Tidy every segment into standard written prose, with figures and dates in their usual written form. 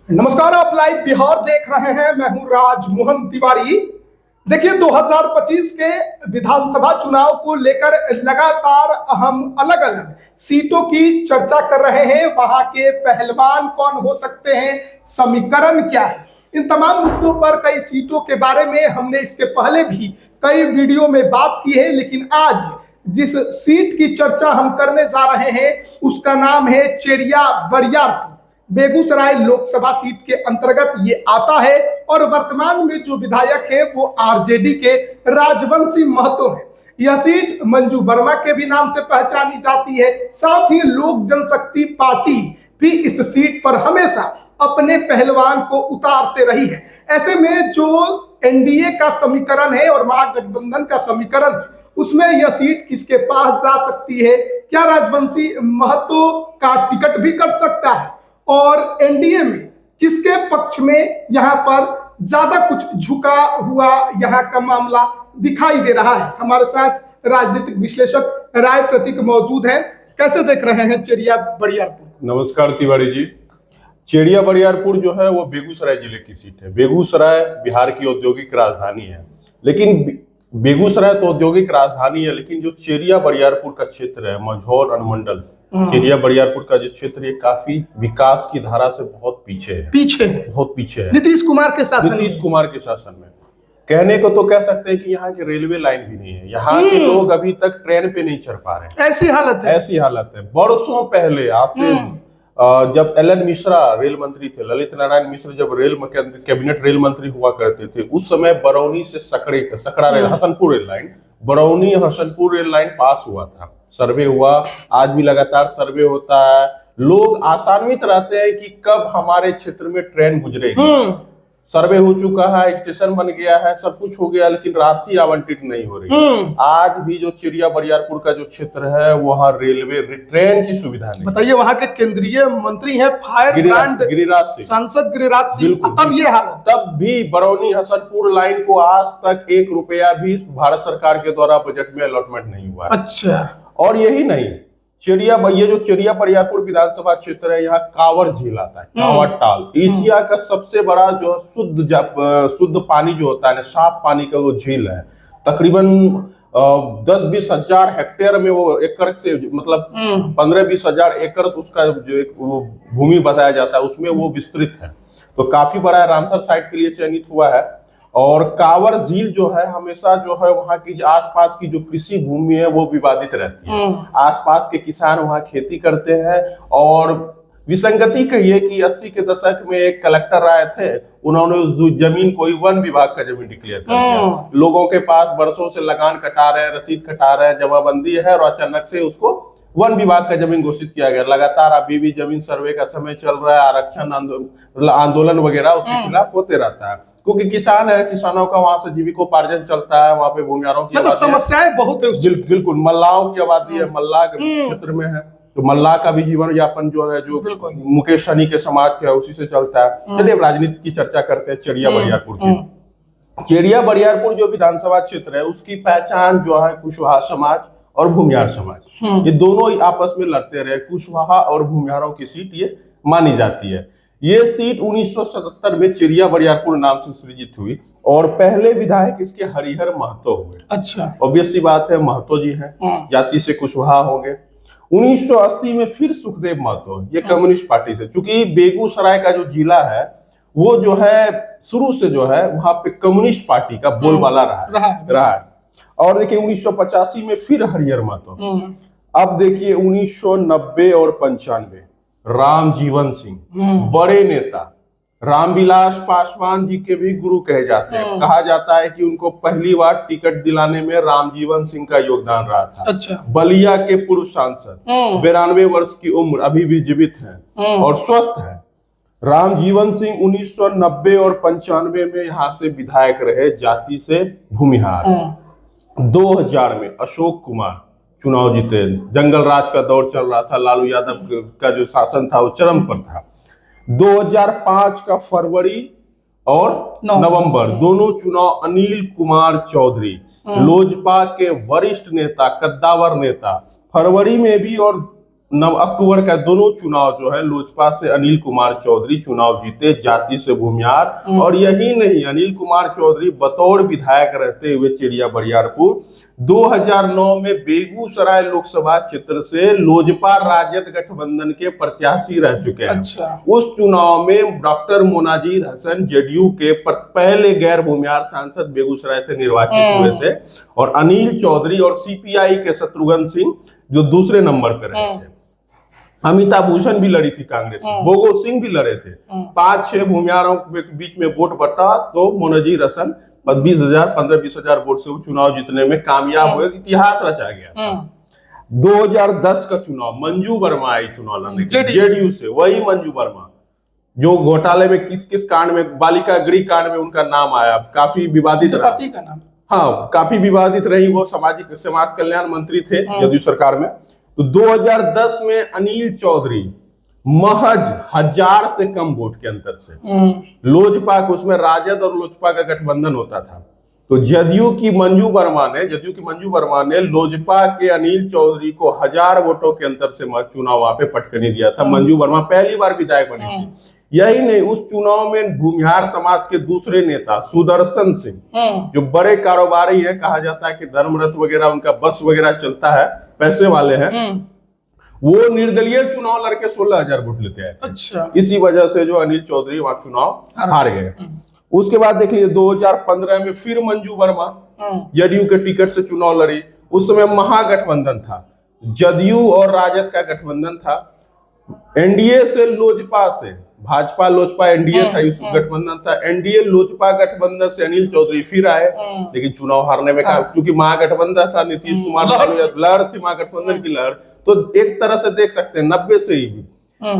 नमस्कार, आप लाइव बिहार देख रहे हैं। मैं हूं राजमोहन तिवारी। देखिए, 2025 के विधानसभा चुनाव को लेकर लगातार हम अलग अलग सीटों की चर्चा कर रहे हैं। वहां के पहलवान कौन हो सकते हैं, समीकरण क्या है, इन तमाम मुद्दों पर कई सीटों के बारे में हमने इसके पहले भी कई वीडियो में बात की है। लेकिन आज जिस सीट की चर्चा हम करने जा रहे हैं उसका नाम है चेरिया बरियारपुर। बेगूसराय लोकसभा सीट के अंतर्गत ये आता है और वर्तमान में जो विधायक है वो आरजेडी के राजवंशी महतो है। यह सीट मंजू वर्मा के भी नाम से पहचानी जाती है। साथ ही लोक जनशक्ति पार्टी भी इस सीट पर हमेशा अपने पहलवान को उतारते रही है। ऐसे में जो एनडीए का समीकरण है और महागठबंधन का समीकरण है उसमें यह सीट किसके पास जा सकती है? क्या राजवंशी महतो का टिकट भी कट सकता है और एनडीए में किसके पक्ष में यहां पर ज्यादा कुछ झुका हुआ यहां का मामला दिखाई दे रहा है? हमारे साथ राजनीतिक विश्लेषक राय प्रतीक मौजूद हैं। कैसे देख रहे हैं चेरिया बरियारपुर? नमस्कार तिवारी जी। चेरिया बरियारपुर जो है वो बेगूसराय जिले की सीट है। बेगूसराय बिहार की औद्योगिक राजधानी है, लेकिन बेगूसराय तो औद्योगिक राजधानी है, लेकिन जो चेरिया बरियारपुर का क्षेत्र है, मझौल अनुमंडल चेरिया बरियारपुर का जो क्षेत्र है काफी विकास की धारा से बहुत पीछे है। बहुत पीछे है नीतीश कुमार के शासन में। कहने को तो कह सकते हैं कि यहाँ की रेलवे लाइन भी नहीं है। यहाँ के लोग अभी तक ट्रेन पे नहीं चढ़ पा रहे हैं। ऐसी हालत है। बरसों पहले आज से जब एल.एन. मिश्रा रेल मंत्री थे, ललित नारायण मिश्र जब कैबिनेट रेल मंत्री हुआ करते थे, उस समय बरौनी से Sakra rail Hasanpur rail line, Barauni Hasanpur rail line pass हुआ था। सर्वे हुआ, आज भी लगातार सर्वे होता है। लोग आशान्वित रहते हैं कि कब हमारे क्षेत्र में ट्रेन गुजरेगी। सर्वे हो चुका है, स्टेशन बन गया है, सब कुछ हो गया, लेकिन राशि आवंटित नहीं हो रही। आज भी जो चिड़िया बरियारपुर का जो क्षेत्र है वहाँ रेलवे ट्रेन की सुविधा नहीं। बताइए, वहाँ के केंद्रीय मंत्री हैं गिरिराज सिंह, सांसद गिरिराज सिंह, तब ये हालत। तब भी बरौनी हसनपुर लाइन को आज तक 1 रुपया भी भारत सरकार के द्वारा बजट में अलॉटमेंट नहीं हुआ। अच्छा। और यही नहीं, ये जो चेरिया बरियारपुर विधानसभा क्षेत्र है, यहाँ कांवर झील आता है, कांवर टाल। एशिया का सबसे बड़ा जो शुद्ध पानी जो होता है ना, साफ पानी का वो झील है। तकरीबन 10-20 हजार हेक्टेयर में वो एकड़ से मतलब 15-20 हजार एकड़ उसका जो एक भूमि बताया जाता है, उसमें वो विस्तृत है। तो काफी बड़ा है, रामसर साइट के लिए चयनित हुआ है। और कांवर झील जो है हमेशा जो है वहाँ की आसपास की जो कृषि भूमि है वो विवादित रहती है। आसपास के किसान वहाँ खेती करते हैं। और विसंगति कहिए कि 80 के दशक में एक कलेक्टर आए थे, उन्होंने उस जमीन को वन विभाग का जमीन डिक्लेयर कर दिया। लोगों के पास बरसों से लगान कटा रहे हैं, रसीद कटा रहे हैं, जमाबंदी है, और अचानक से उसको वन विभाग का जमीन घोषित किया गया। लगातार अभी भी जमीन सर्वे का समय चल रहा है, आरक्षण आंदोलन वगैरह उसके खिलाफ होते रहता है, क्योंकि किसान है, किसानों का वहां से जीविकोपार्जन चलता है। वहां पे भूमिहारों की समस्याएं बहुत है। बिल्कुल, मल्लाहों की आबादी है, मल्लाह क्षेत्र में है, तो मल्लाह का भी जीवन यापन जो है, जो मुकेश सहनी के समाज का है, उसी से चलता है। चलिए राजनीति की चर्चा करते हैं चेरिया बरियारपुर की। चेरिया बरियारपुर जो विधानसभा क्षेत्र है उसकी पहचान जो है कुशवाहा समाज और भूमिहार समाज, ये दोनों ही आपस में लड़ते रहे। कुशवाहा और भूमिहारों की सीट ये मानी जाती है। ये सीट 1977 में चेरिया बरियारपुर नाम से सृजित हुई और पहले विधायक इसके हरिहर महतो हुए। अच्छा। ऑब्वियस सी बात है, महतो जी हैं, जाति से कुशवाहा होंगे। 1980 में फिर सुखदेव महतो, ये कम्युनिस्ट पार्टी से, चूंकि बेगूसराय का जो जिला है वो जो है शुरू से जो है वहां पे कम्युनिस्ट पार्टी का बोलबाला रहा है। और देखिए 1985 में फिर हरिहर महतो। अब देखिए 1990 और 95 राम जीवन सिंह, बड़े नेता, रामविलास पासवान जी के भी गुरु कहे जाते हैं। कहा जाता है कि उनको पहली बार टिकट दिलाने में राम जीवन सिंह का योगदान रहा था। अच्छा। बलिया के पूर्व सांसद, 92 वर्ष की उम्र, अभी भी जीवित हैं और स्वस्थ हैं। राम जीवन सिंह 1990 और 95 में यहाँ से विधायक रहे, जाति से भूमिहार। 2000 में अशोक कुमार चुनाव जीते। जंगल राज का दौर चल रहा था, लालू यादव का जो शासन था वो चरम पर था। 2005 का फरवरी और नवंबर दोनों चुनाव अनिल कुमार चौधरी, लोजपा के वरिष्ठ नेता, कद्दावर नेता, फरवरी में भी और 9 अक्टूबर का दोनों चुनाव जो है लोजपा से अनिल कुमार चौधरी चुनाव जीते, जाति से भूमिहार। और यही नहीं, अनिल कुमार चौधरी बतौर विधायक रहते हुए चिड़िया बरियारपुर 2009 में बेगूसराय लोकसभा क्षेत्र से लोजपा राजद गठबंधन के प्रत्याशी रह चुके हैं। अच्छा। उस चुनाव में डॉक्टर मोनाजिर हसन जेडीयू के पहले गैर भूमिहार सांसद बेगूसराय से निर्वाचित हुए थे, और अनिल चौधरी और सीपीआई के शत्रुघ्न सिंह जो दूसरे नंबर पर रहे थे। अमिता भूषण भी लड़ी थी कांग्रेस, भोगो सिंह भी लड़े थे। 5-6 भूमिहारों के बीच में वोट बटा तो मोनाजिर हसन 15-20 हजार वोट से वो चुनाव जीतने में कामयाब हुए, इतिहास रचा गया। 2010 का चुनाव मंजू वर्मा आई चुनाव लड़ने जेडीयू से, वही मंजू वर्मा जो घोटाले में किस किस कांड में, बालिका गृह कांड में उनका नाम आया, काफी विवादित रहा। पति का नाम, हाँ, काफी विवादित रही। वो समाज कल्याण मंत्री थे जदयू सरकार में। तो 2010 में अनिल चौधरी महज 1000 से कम वोट के अंतर से लोजपा को, उसमें राजद और लोजपा का गठबंधन होता था, तो जदयू की मंजू वर्मा ने लोजपा के अनिल चौधरी को 1000 वोटों के अंतर से चुनाव वहां पे पटकनी दिया था। मंजू वर्मा पहली बार विधायक बनी थी। यही नहीं, उस चुनाव में भूमिहार समाज के दूसरे नेता सुदर्शन सिंह जो बड़े कारोबारी है, कहा जाता है कि धर्मरथ वगैरह उनका बस वगैरह चलता है, पैसे वाले हैं, वो निर्दलीय चुनाव लड़के 16,000 वोट लेते हैं। अच्छा। इसी वजह से जो अनिल चौधरी वहां चुनाव हार गए। उसके बाद देख लीजिए 2015 में फिर मंजू वर्मा जदयू के टिकट से चुनाव लड़ी। उस समय महागठबंधन था, जदयू और राजद का गठबंधन था। एनडीए से लोजपा से, भाजपा लोजपा एनडीए था, उस गठबंधन था। एनडीए लोजपा गठबंधन से अनिल चौधरी फिर आए, लेकिन चुनाव हारने में क्योंकि महागठबंधन था, नीतीश कुमार लहर थी, महागठबंधन की लहर। तो एक तरह से देख सकते हैं 90 से ही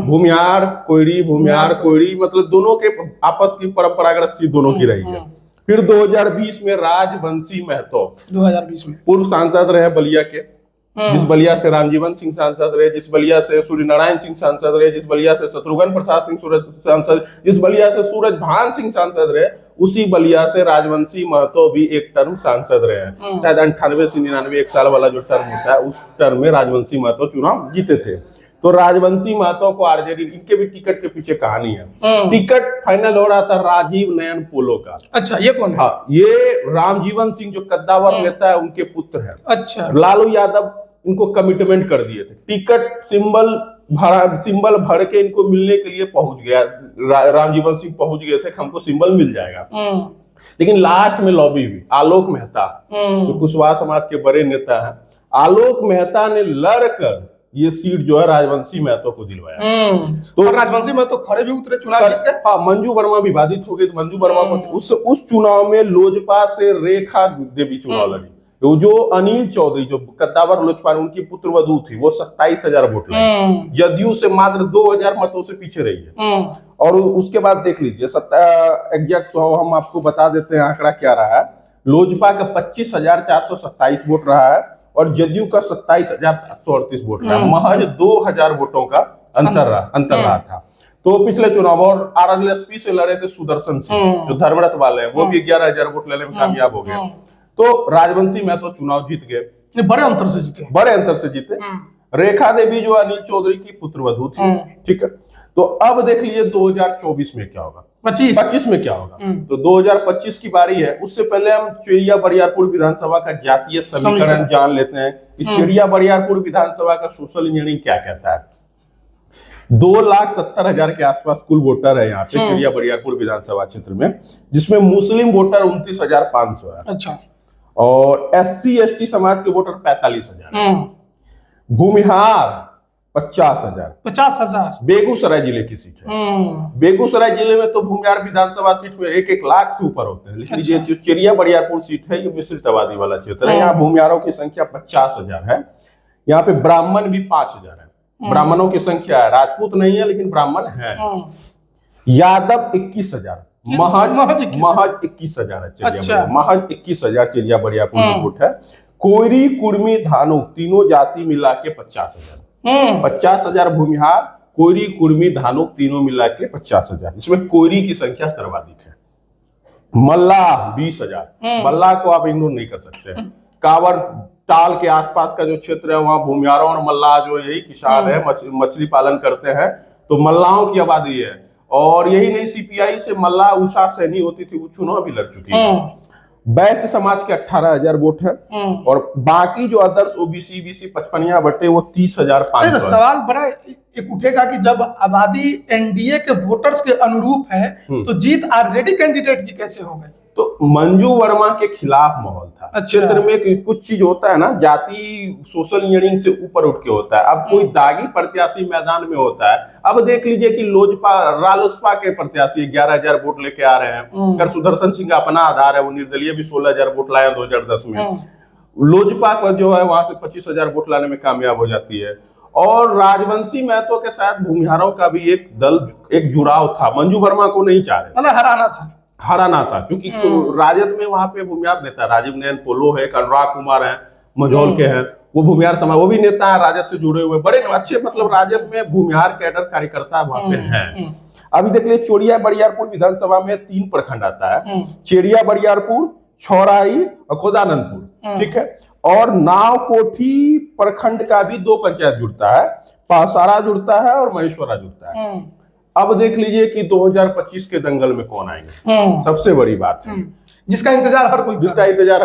भूमिहार कोयरी मतलब दोनों के आपस की परंपरागत सी दोनों की रही है। फिर 2020 में राजवंशी महतो 2020 में पूर्व सांसद रहे बलिया के, जिस बलिया से रामजीवन सिंह सांसद रहे, जिस बलिया से सूर्य नारायण सिंह सांसद रहे, जिस बलिया से शत्रुघ्न प्रसाद सिंह सांसद, जिस बलिया से सूरज भान सिंह सांसद रहे, उसी बलिया से राजवंशी महतो भी एक टर्म सांसद रहे हैं। शायद 98 से 99 एक साल वाला जो टर्म होता है, उस टर्म में राजवंशी महतो चुनाव जीते थे। तो राजवंशी महतो को आरजेडी, इनके भी टिकट के पीछे कहानी है। टिकट फाइनल हो रहा था राजीव नयन पोलो का। अच्छा, ये कौन है? हाँ, ये रामजीवन सिंह जो कद्दावर नेता है उनके पुत्र है। अच्छा। लालू यादव इनको कमिटमेंट कर दिए थे, टिकट सिंबल भर के इनको मिलने के लिए पहुंच गया, रामजीवन सिंह पहुंच गए थे, हमको सिंबल मिल जाएगा। लेकिन लास्ट में लॉबी हुई। आलोक मेहता जो कुशवाहा समाज के बड़े नेता हैं, आलोक मेहता ने लड़कर ये सीट जो है राजवंशी महतो को दिलवाया। तो राजवंशी महतो खड़े भी उतरे चुनाव जीत के। हाँ, मंजू वर्मा विवादित हो गई, तो मंजू वर्मा को उस चुनाव में लोजपा से रेखा देवी चुनाव लड़ी। तो जो अनिल चौधरी जो कद्दावर लोजपा उनकी पुत्र वधू थी, वो 27,000 वोट लाई, जदयू से मात्र 2,000 मतों से पीछे रही है। और उसके बाद देख लीजिए एग्जैक्ट हम आपको बता देते हैं आंकड़ा क्या रहा है। लोजपा का 25,427 वोट रहा है और जदयू का 27,738 वोट रहा है। महज 2,000 वोटों का अंतर रहा था। तो पिछले चुनाव और आरएलएसपी से लड़े थे सुदर्शन सिंह जो धर्मरथ वाले हैं, वो भी 11,000 वोट लेने में कामयाब हो गए। तो राजवंशी महतो चुनाव जीत गए, बड़े अंतर से जीते। रेखा देवी जो अनिल चौधरी की पुत्रवधू थी, ठीक है। तो अब देख लीजिए 2024 में क्या होगा, 25 में क्या होगा। तो 2025 की बारी है। उससे पहले हम चिड़िया बरियारपुर विधानसभा का जातीय समीकरण जान लेते हैं कि चिड़िया बरियारपुर विधानसभा का सोशल इंजीनियरिंग क्या कहता है। 2,70,000 के आसपास कुल वोटर है यहाँ पे चिड़िया बरियारपुर विधानसभा क्षेत्र में, जिसमें मुस्लिम वोटर 29,500 है। अच्छा। और SC ST समाज के वोटर 45,000, भूमिहार 50,000। बेगूसराय जिले की सीट है। बेगूसराय जिले में तो भूमिहार विधानसभा सीट में 1-1 लाख से ऊपर होते हैं, लेकिन ये जो चिड़िया बरियारपुर सीट है ये मिश्रित आबादी वाला क्षेत्र है। यहाँ भूमिहारों की संख्या 50,000 है। यहाँ पे ब्राह्मण भी 5,000 है। ब्राह्मणों की संख्या है, राजपूत नहीं है लेकिन ब्राह्मण है। यादव 21,000, महज 21,000 है। अच्छा। महज 21,000 चिड़िया बरियारपुर में वोट है। कोयरी कुर्मी धानुक तीनों जाति मिला के 50,000। 50,000 भूमिहार, कोयरी कुर्मी धानुक तीनों मिला के 50,000। इसमें कोयरी की संख्या सर्वाधिक है। मल्लाह 20,000, मल्लाह को आप इग्नोर नहीं कर सकते। कांवड़ टाल के आसपास का जो क्षेत्र है वहाँ भूमियारों और मल्लाह जो यही किसान है, मछली पालन करते हैं, तो मल्लाहों की आबादी है। और यही नहीं, सीपीआई से मल्लाह उषा सैनी होती थी, वो चुनाव भी लड़ चुकी है। वैश्य समाज के 18,000 वोट है और बाकी जो अदर्स ओबीसी बीसी 55 बटे वो 30,500। सवाल बड़ा एक उठेगा कि जब आबादी एनडीए के वोटर्स के अनुरूप है तो जीत आरजेडी कैंडिडेट की कैसे हो गई? तो मंजू वर्मा के खिलाफ माहौल था। अच्छा। क्षेत्र में कुछ चीज होता है ना, जाति सोशल इंजीनियरिंग से ऊपर उठ के होता है। अब कोई दागी प्रत्याशी मैदान में होता है, अब देख लीजिए कि लोजपा रालोसपा के प्रत्याशी 11,000 वोट लेके आ रहे हैं। कर सुदर्शन सिंह का अपना आधार है, वो निर्दलीय भी 16,000 वोट लाए 2010 में। लोजपा का जो है वहां से 25,000 वोट लाने में कामयाब हो जाती है। और राजवंशी महतो के साथ भूमिहारों का भी एक दल, एक जुड़ाव था। मंजू वर्मा को नहीं चाह रहे, मतलब हराना था क्योंकि राजद में वहां पे भूमिहार नेता राजीव नयन पोलो है, अनुराग कुमार है, मझौल के हैं, वो भूमिहार समाज, वो भी नेता है, राजद से जुड़े हुए बड़े अच्छे, मतलब राजद में भूमिहार कैडर कार्यकर्ता वहां पे हैं। अभी देख लिये चोरिया बरियारपुर विधानसभा में 3 प्रखंड आता है, चेरिया बरियारपुर, छौराई और खोदानंदपुर, ठीक है। और नावकोठी प्रखंड का भी 2 पंचायत जुड़ता है, पासारा जुड़ता है और महेश्वरा जुड़ता है। अब देख लीजिए कि 2025 के दंगल में कौन आएंगे, सबसे बड़ी बात है जिसका इंतजार हर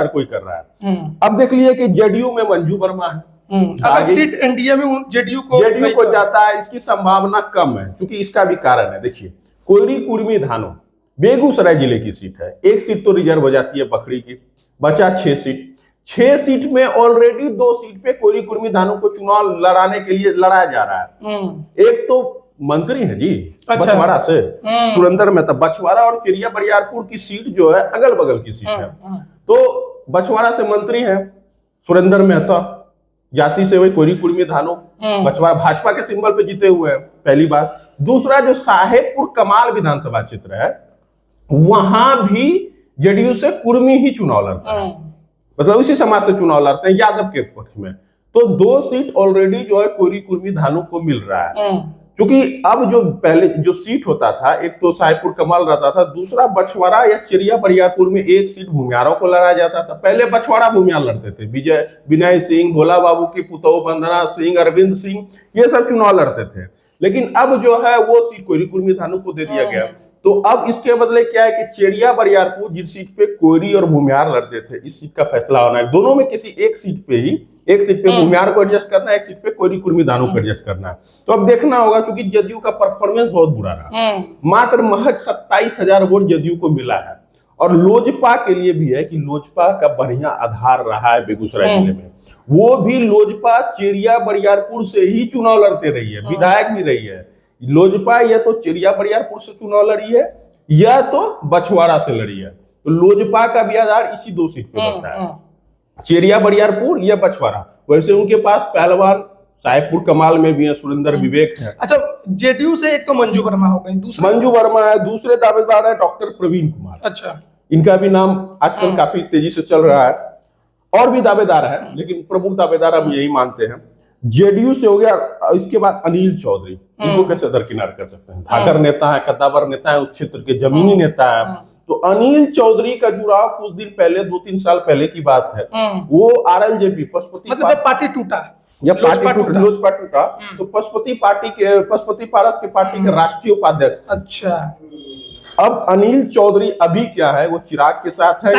कोई कर रहा है। अब देख लीजिए कि जेडीयू में मंजू वर्मा है, अगर सीट एनडीए में जेडीयू को जाता है, इसकी संभावना कम है क्योंकि इसका भी कारण है। देखिए कोयरी कुर्मी धानो बेगूसराय जिले की सीट है, 1 सीट तो रिजर्व हो जाती है बकरी की, बचा 6 सीट। 6 सीट में ऑलरेडी 2 सीट पे कोयरी कुर्मी धानो को चुनाव लड़ाने के लिए लड़ाया जा रहा है। एक तो मंत्री है जी, अच्छा। बछवाड़ा से सुरेंद्र मेहता, बछवाड़ा और चिड़िया बरियारपुर की सीट जो है अगल बगल की सीट है, तो बछवाड़ा से मंत्री है सुरेंद्र मेहता, जाति से वही कोयरी कुर्मी धानो, बछवाड़ा भाजपा के सिंबल पे जीते हुए हैं, पहली बात। दूसरा जो साहेबपुर कमाल विधानसभा क्षेत्र है वहां भी जेडीयू से कुर्मी ही चुनाव लड़ता है, मतलब इसी समाज से चुनाव लड़ते हैं यादव के पक्ष में। तो 2 सीट ऑलरेडी जो है कोयरी कुर्मी धानो को मिल रहा है, क्योंकि अब जो पहले जो सीट होता था, एक तो साहेबपुर कमाल रहता था, दूसरा बछवाड़ा या चिड़िया बरियारपुर में 1 सीट भूमिहारों को लड़ाया जाता था। पहले बछवाड़ा भूमिहार लड़ते थे, विनय सिंह, भोला बाबू की पुतौ वंदना सिंह, अरविंद सिंह, ये सब चुनाव लड़ते थे। लेकिन अब जो है वो सीट कोयरी कुर्मी धानो को दे दिया गया। तो अब इसके बदले क्या है कि चेरिया बरियारपुर जिस सीट पे कोयरी और भूमिहार लड़ते थे, इस सीट का फैसला होना है। दोनों में किसी एक सीट पे ही, एक सीट पे भूमिहार को एडजस्ट करना है, एक सीट पे कोयरी कुर्मी धानो को एडजस्ट करना है। तो अब देखना होगा क्योंकि जदयू का परफॉर्मेंस बहुत बुरा रहा, मात्र महज 27,000 वोट जदयू को मिला है। और लोजपा के लिए भी है कि लोजपा का बढ़िया आधार रहा है बेगूसराय जिले में, वो भी लोजपा चेरिया बरियारपुर से ही चुनाव लड़ते रही है, विधायक भी रही है। लोजपा या तो चेरिया बरियारपुर से चुनाव लड़ी है या तो बछवाड़ा से लड़ी है। तो लोजपा का भी आधार इसी 2 सीट पे बनता है, चेरिया बरियारपुर या बछवाड़ा। वैसे उनके पास पहलवान साहेबपुर कमाल में भी है, सुरेंद्र विवेक है। अच्छा, जेडीयू से एक तो मंजू वर्मा हो गई, मंजू वर्मा है, दूसरे दावेदार है डॉक्टर प्रवीण कुमार। अच्छा, इनका भी नाम आजकल काफी तेजी से चल रहा है। और भी दावेदार है लेकिन प्रमुख दावेदार हम यही मानते हैं। जेडीयू से हो गया, इसके बाद अनिल चौधरी, इनको कैसे दरकिनार कर सकते हैं, धाकर नेता है, कद्दावर नेता है, उस क्षेत्र के जमीनी नेता है। तो अनिल चौधरी का जुड़ाव कुछ दिन पहले, 2-3 साल पहले की बात है, वो आरएलजेपी पशुपति, मतलब जब पार्टी टूटा या लोजपा टूटा, तो पशुपति पारस के पार्टी के राष्ट्रीय उपाध्यक्ष। अच्छा, अब अनिल चौधरी अभी क्या है, वो चिराग के साथ है,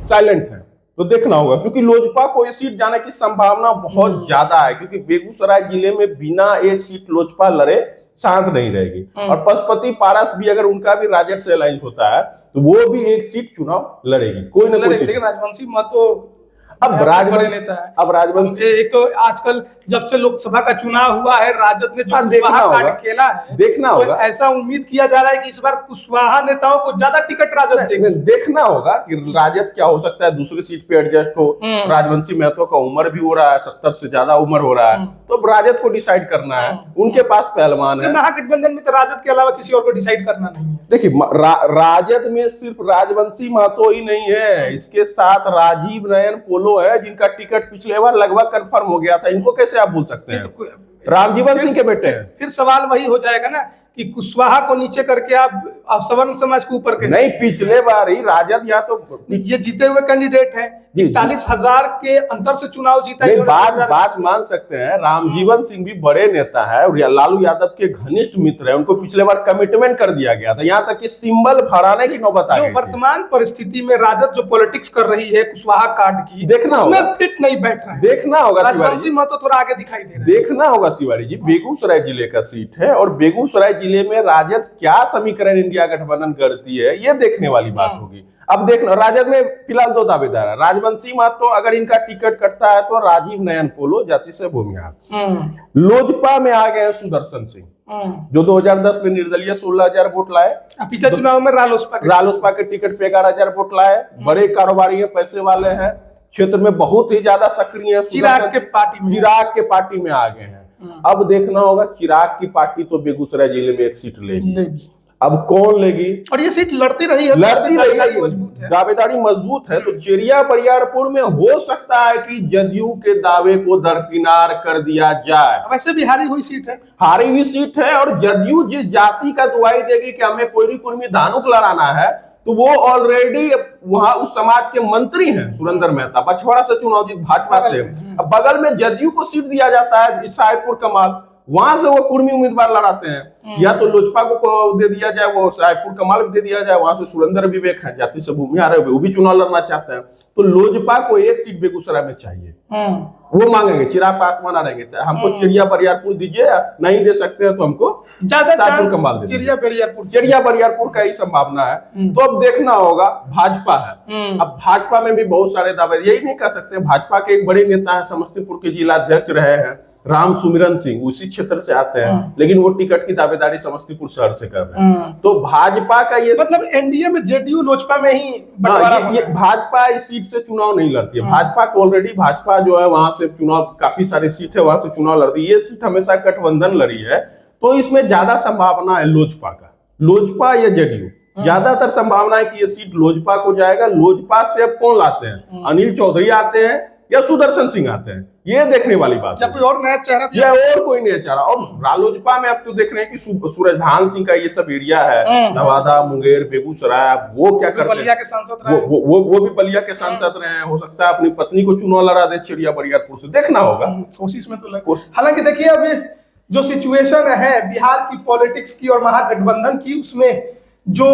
साइलेंट है। तो देखना होगा क्योंकि लोजपा को ये सीट जाने की संभावना बहुत ज्यादा है, क्योंकि बेगूसराय जिले में बिना एक सीट लोजपा लड़े शांत नहीं रहेगी। और पशुपति पारस भी अगर उनका भी राजद से अलायंस होता है तो वो भी एक सीट चुनाव लड़ेगी, कोई ना कोई। लेकिन राजवंशी महतो अब राजवंशी, एक तो आजकल जब से लोकसभा का चुनाव हुआ है, राजद ने जो कुशवाहा कार्ड खेला है, देखना होगा। तो ऐसा उम्मीद किया जा रहा है कि इस बार कुशवाहा नेताओं को ज्यादा टिकट राजद देंगे। देखना होगा कि राजद क्या हो सकता है, दूसरी सीट पे एडजस्ट हो। राजवंशी महतो का उम्र भी हो रहा है, 70 से ज्यादा उम्र हो रहा है, तो अब राजद को डिसाइड करना है। उनके पास पहलवान है, महागठबंधन में तो राजद के अलावा किसी और को डिसाइड करना नहीं है। देखिए राजद में सिर्फ राजवंशी महतो ही नहीं है, इसके साथ राजीव नयन पोलो है, जिनका टिकट पिछले बार लगभग कंफर्म हो गया था। इनको कैसे आप भूल सकते हैं, रामजीवन सिंह के बेटे हैं। फिर सवाल वही हो जाएगा ना कि कुशवाहा को नीचे करके आप सवर्ण समाज को ऊपर कैसे? नहीं, पिछले बार ही राजद या तो ये जीते हुए कैंडिडेट है, 41,000 के अंतर से चुनाव जीता। बात मान सकते हैं, रामजीवन सिंह भी बड़े नेता है और लालू यादव के घनिष्ठ मित्र है, उनको पिछले बार कमिटमेंट कर दिया गया था, यहाँ तक कि सिंबल फहराने की नौबत आ गई थी। जो वर्तमान परिस्थिति में राजद जो पॉलिटिक्स कर रही है कुशवाहा कार्ड की, देखना उसमें फिट नहीं बैठ रहा है। देखना होगा, राजवंशी महतो थोड़ा आगे दिखाई दे रहा है। देखना होगा तिवारी जी, बेगूसराय जिले का सीट है और बेगूसराय जिले में राजद क्या समीकरण इंडिया गठबंधन करती है, ये देखने वाली बात होगी। अब देखना, राजद में फिलहाल 2 दावेदार है, राजवंशी महतो अगर इनका टिकट कटता है तो राजीव नयन पोलो जाति से भूमिहार। लोजपा में आ गए हैं सुदर्शन सिंह, जो 2010 में निर्दलीय 16,000 वोट लाए। पिछले चुनाव में रालोसपा के टिकट पे 11,000 वोट लाए। बड़े कारोबारी है, पैसे वाले हैं, क्षेत्र में बहुत ही ज्यादा सक्रिय है। चिराग के पार्टी में आ गए हैं। अब देखना होगा, चिराग की पार्टी तो बेगूसराय जिले में एक सीट लेगी। अब कौन लेगी? और ये सीट लड़ती रही है, दावेदारी मजबूत है। तो चेरिया बरियारपुर में हो सकता है कि जदयू के दावे को दरकिनार कर दिया जाए। वैसे भी हारी हुई सीट है, हारी हुई सीट है और जदयू जिस जाति का दुआई देगी कि हमें कोयरी कुर्मी धानुक लड़ाना है, तो वो ऑलरेडी वहां उस समाज के मंत्री हैं सुरेंद्र मेहता, बछवाड़ा से चुनाव जीत भाजपा से। अब बगल में जदयू को सीट दिया जाता है साहेबपुर कमाल, वहां से वो कुर्मी उम्मीदवार लड़ाते हैं। या तो लोजपा को दे दिया जाए, वो साहेबपुर कमाल भी दे दिया जाए, वहां से सुरेंद्र विवेक है जाति से भूमिहार है, वो भी चुनाव लड़ना चाहते हैं। तो लोजपा को एक सीट बेगूसराय में चाहिए, वो मांगेंगे, चिराग पासवान आ रहेंगे, हमको चिड़िया बरियारपुर दीजिए, नहीं दे सकते हैं तो हमको ज्यादा कमाल चिड़िया बरियारपुर का ही संभावना है। तो अब देखना होगा, भाजपा है, अब भाजपा में भी बहुत सारे दावे, यही नहीं कह सकते। भाजपा के एक बड़े नेता है, समस्तीपुर के जिला अध्यक्ष रहे हैं राम सुमिरन सिंह, उसी क्षेत्र से आते हैं, लेकिन वो टिकट की दावेदारी समस्तीपुर शहर से कर रहे हैं। तो भाजपा का ये मतलब एनडीए में जेडीयू लोजपा में ही ये भाजपा इस सीट से चुनाव नहीं लड़ती है। भाजपा को ऑलरेडी, भाजपा जो है वहां से चुनाव, काफी सारी सीट है वहां से चुनाव लड़ती है। ये सीट हमेशा गठबंधन लड़ी है, तो इसमें ज्यादा संभावना है लोजपा का, लोजपा या जेडीयू। ज्यादातर संभावना है कि ये सीट लोजपा को जाएगा। लोजपा से अब कौन लाते हैं, अनिल चौधरी आते हैं या सुदर्शन सिंह आते हैं, ये देखने वाली बात है। कोई और नया चेहरा या और कोई नया चेहरा। और रालोजपा में अब तो देख रहे हैं कि सूरजभान सिंह का ये सब एरिया है, नवादा, मुंगेर, बेगूसराय, वो क्या करते हैं, बलिया के सांसद रहे, वो भी बलिया के सांसद रहे हैं। हो सकता है अपनी पत्नी को चुनाव लड़ा दे चिड़िया बरियारपुर से, देखना होगा, कोशिश में तो लगे। हालांकि देखिए, अब जो सिचुएशन है बिहार की पॉलिटिक्स की और महागठबंधन की, उसमें जो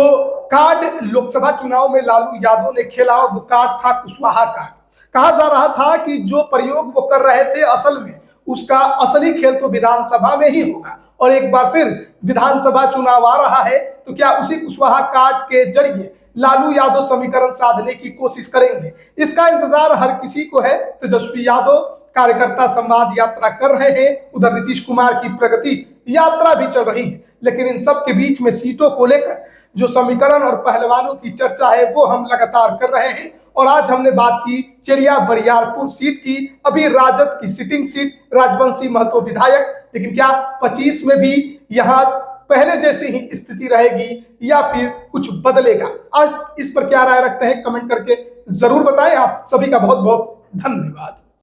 कार्ड लोकसभा चुनाव में लालू यादव ने खेला, वो कार्ड था कुशवाहा कार्ड। कहा जा रहा था कि जो प्रयोग वो कर रहे थे, असल में उसका असली खेल तो विधानसभा में ही होगा। और एक बार फिर विधानसभा चुनाव आ रहा है, तो क्या उसी कुशवाहा कार्ड के जरिए लालू यादव समीकरण साधने की कोशिश करेंगे? इसका इंतजार हर किसी को है। तेजस्वी यादव कार्यकर्ता संवाद यात्रा कर रहे हैं, उधर नीतीश कुमार की प्रगति यात्रा भी चल रही है। लेकिन इन सब के बीच में सीटों को लेकर जो समीकरण और पहलवानों की चर्चा है, वो हम लगातार कर रहे हैं। और आज हमने बात की चेरिया बरियारपुर सीट की, अभी राजद की सिटिंग सीट, राजवंशी महतो विधायक। लेकिन क्या 25 में भी यहाँ पहले जैसी ही स्थिति रहेगी या फिर कुछ बदलेगा? आज इस पर क्या राय रखते हैं, कमेंट करके जरूर बताएं। आप सभी का बहुत बहुत धन्यवाद।